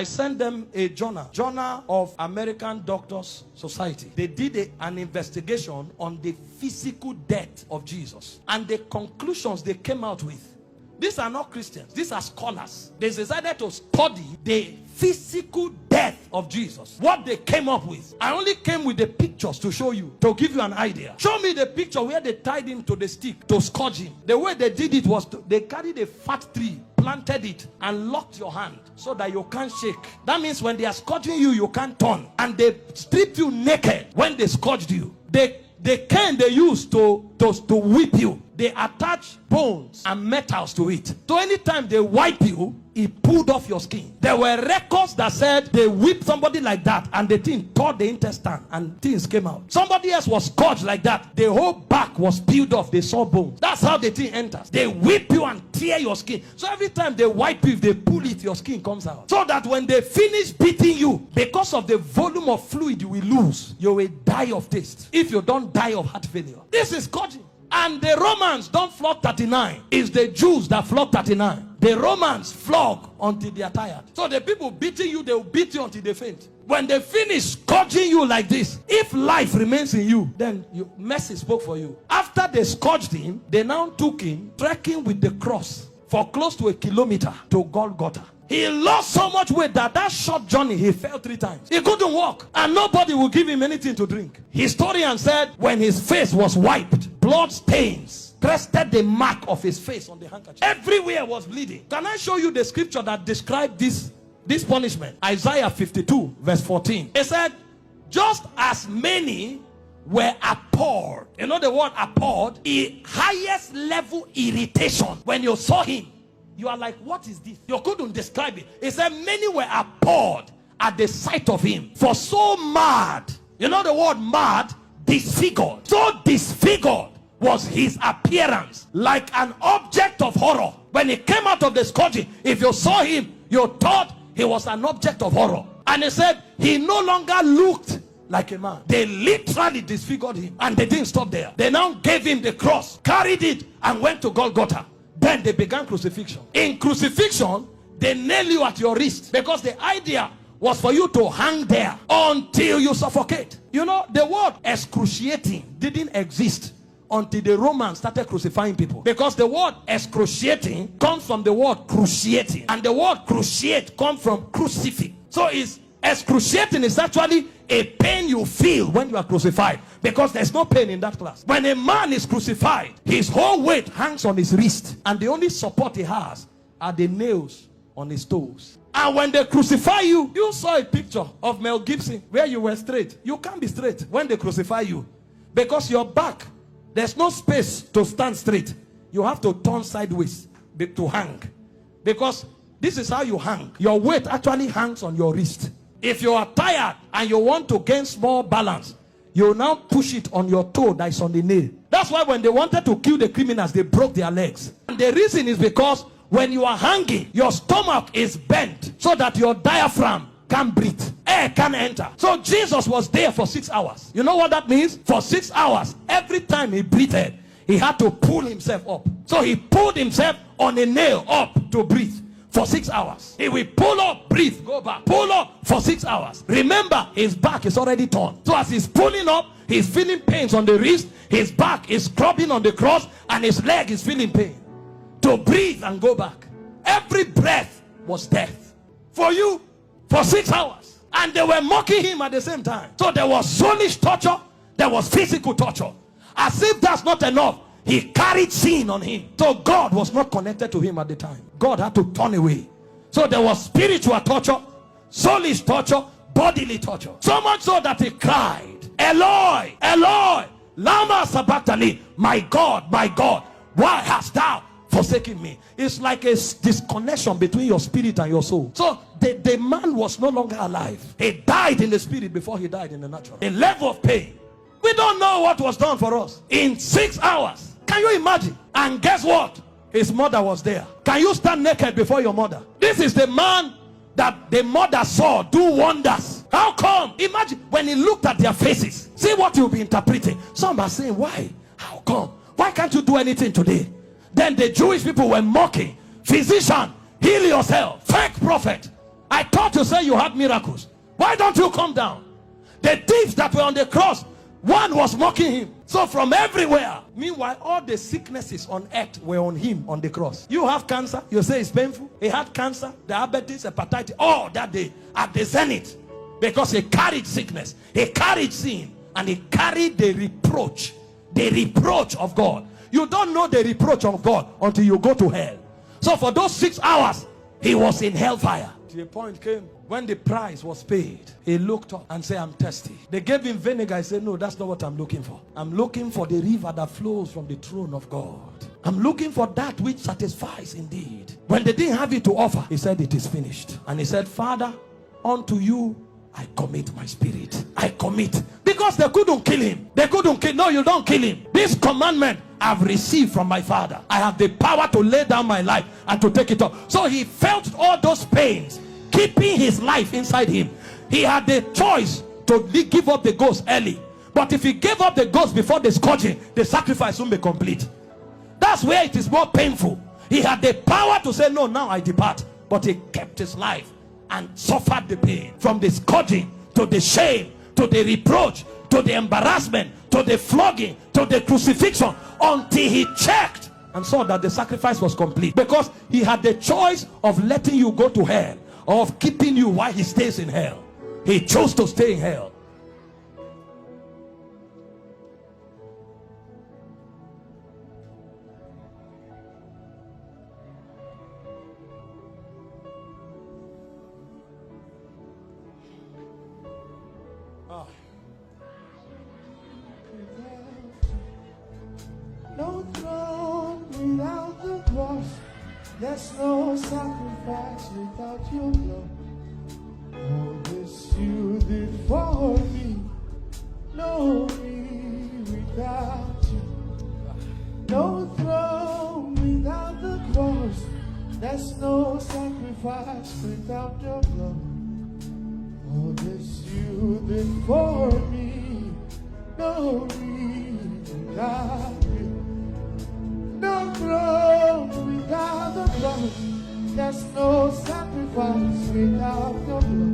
I sent them a Journal of American Doctors Society. They did an investigation on the physical death of Jesus. And the conclusions they came out with, these are not Christians, these are scholars. They decided to study the physical death of Jesus. What they came up with. I only came with the pictures to show you, to give you an idea. Show me the picture where they tied him to the stick to scourge him. The way they did it was they carried a fat tree, planted it, and locked your hand so that you can't shake. That means when they are scourging you, you can't turn. And they stripped you naked when they scourged you. The cane they used to whip you, they attach bones and metals to it. So anytime they wipe you, it pulled off your skin. There were records that said they whipped somebody like that and the thing tore the intestine and things came out. Somebody else was scourged like that. The whole back was peeled off. They saw bones. That's how the thing enters. They whip you and tear your skin. So every time they wipe you, if they pull it, your skin comes out. So that when they finish beating you, because of the volume of fluid you will lose, you will die of taste. If you don't die of heart failure. This is scourging. And the Romans don't flog 39. It's the Jews that flog 39. The Romans flog until they are tired. So the people beating you, they will beat you until they faint. When they finish scourging you like this, if life remains in you, then mercy spoke for you. After they scourged him, they now took him trekking with the cross for close to 1 kilometer to Golgotha. He lost so much weight that short journey, he fell 3 times. He couldn't walk. And nobody would give him anything to drink. Historian said when his face was wiped, blood stains crested the mark of his face on the handkerchief. Everywhere was bleeding. Can I show you the scripture that described this punishment? Isaiah 52 verse 14. It said, just as many were appalled. You know the word appalled? The highest level irritation. When you saw him, you are like, what is this? You couldn't describe it. He said many were appalled at the sight of him. For so mad, you know the word mad? Disfigured. So disfigured was his appearance, like an object of horror. When he came out of the scourging, if you saw him, you thought he was an object of horror. And he said he no longer looked like a man. They literally disfigured him. And they didn't stop there. They now gave him the cross, carried it, and went to Golgotha. Then they began crucifixion. In crucifixion, they nail you at your wrist, because the idea was for you to hang there until you suffocate. You know, the word excruciating didn't exist until the Romans started crucifying people. Because the word excruciating comes from the word cruciating. And the word cruciate comes from crucifix. So it's excruciating is actually a pain you feel when you are crucified, because there's no pain in that class. When a man is crucified, his whole weight hangs on his wrist, and the only support he has are the nails on his toes. And when they crucify you, you saw a picture of Mel Gibson where you were straight. You can't be straight when they crucify you, because your back, there's no space to stand straight. You have to turn sideways to hang, because this is how you hang. Your weight actually hangs on your wrist. If you are tired and you want to gain small balance, you now push it on your toe that is on the nail. That's why when they wanted to kill the criminals, they broke their legs. And the reason is because when you are hanging, your stomach is bent so that your diaphragm can't breathe. Air can't enter. So Jesus was there for 6 hours. You know what that means? For 6 hours, every time he breathed, he had to pull himself up. So he pulled himself on a nail up to breathe. For 6 hours. He will pull up, breathe, go back. Pull up for 6 hours. Remember, his back is already torn. So as he's pulling up, he's feeling pains on the wrist. His back is scrubbing on the cross, and his leg is feeling pain. To breathe and go back. Every breath was death. For you, for 6 hours. And they were mocking him at the same time. So there was soulish torture. There was physical torture. As if that's not enough, he carried sin on him. So God was not connected to him at the time. God had to turn away. So there was spiritual torture, soulish torture, bodily torture. So much so that he cried, Eloi, Eloi, lama sabachthani, my God, why hast thou forsaken me? It's like a disconnection between your spirit and your soul. So the man was no longer alive. He died in the spirit before he died in the natural. A level of pain. We don't know what was done for us in 6 hours. Can you imagine? And guess what? His mother was there. Can you stand naked before your mother? This is the man that the mother saw do wonders. How come? Imagine when he looked at their faces. See what you'll be interpreting. Some are saying, why? How come? Why can't you do anything today? Then the Jewish people were mocking. Physician, heal yourself. Fake prophet. I thought you said you had miracles. Why don't you come down? The thieves that were on the cross, one was mocking him. So from everywhere. Meanwhile, all the sicknesses on earth were on him on the cross. You have cancer, you say it's painful. He had cancer, diabetes, hepatitis, all that day at the zenith. Because he carried sickness, he carried sin, and he carried the reproach of God. You don't know the reproach of God until you go to hell. So for those 6 hours, he was in hellfire. The point came when the price was paid. He looked up and said, I'm thirsty. They gave him vinegar. He said, no, that's not what I'm looking for. I'm looking for the river that flows from the throne of God. I'm looking for that which satisfies indeed. When they didn't have it to offer, he said, it is finished. And he said, Father, unto you I commit my spirit. I commit. Because they couldn't kill him. They couldn't kill. No, you don't kill him. This commandment I've received from my Father. I have the power to lay down my life and to take it up. So he felt all those pains, keeping his life inside him. He had the choice to give up the ghost early. But if he gave up the ghost before the scourging, the sacrifice won't be complete. That's where it is more painful. He had the power to say, no, now I depart. But he kept his life and suffered the pain. From the scourging, to the shame, to the reproach, to the embarrassment, to the flogging, to the crucifixion, until he checked and saw that the sacrifice was complete. Because he had the choice of letting you go to hell or of keeping you while he stays in hell. He chose to stay in hell. No throne without the cross. There's no sacrifice without your blood. Oh, this you did for me. No me without you. No throne without the cross. There's no sacrifice without your blood. Oh, this you did for me. No me without you. No throne without the blood. There's no sacrifice without your blood.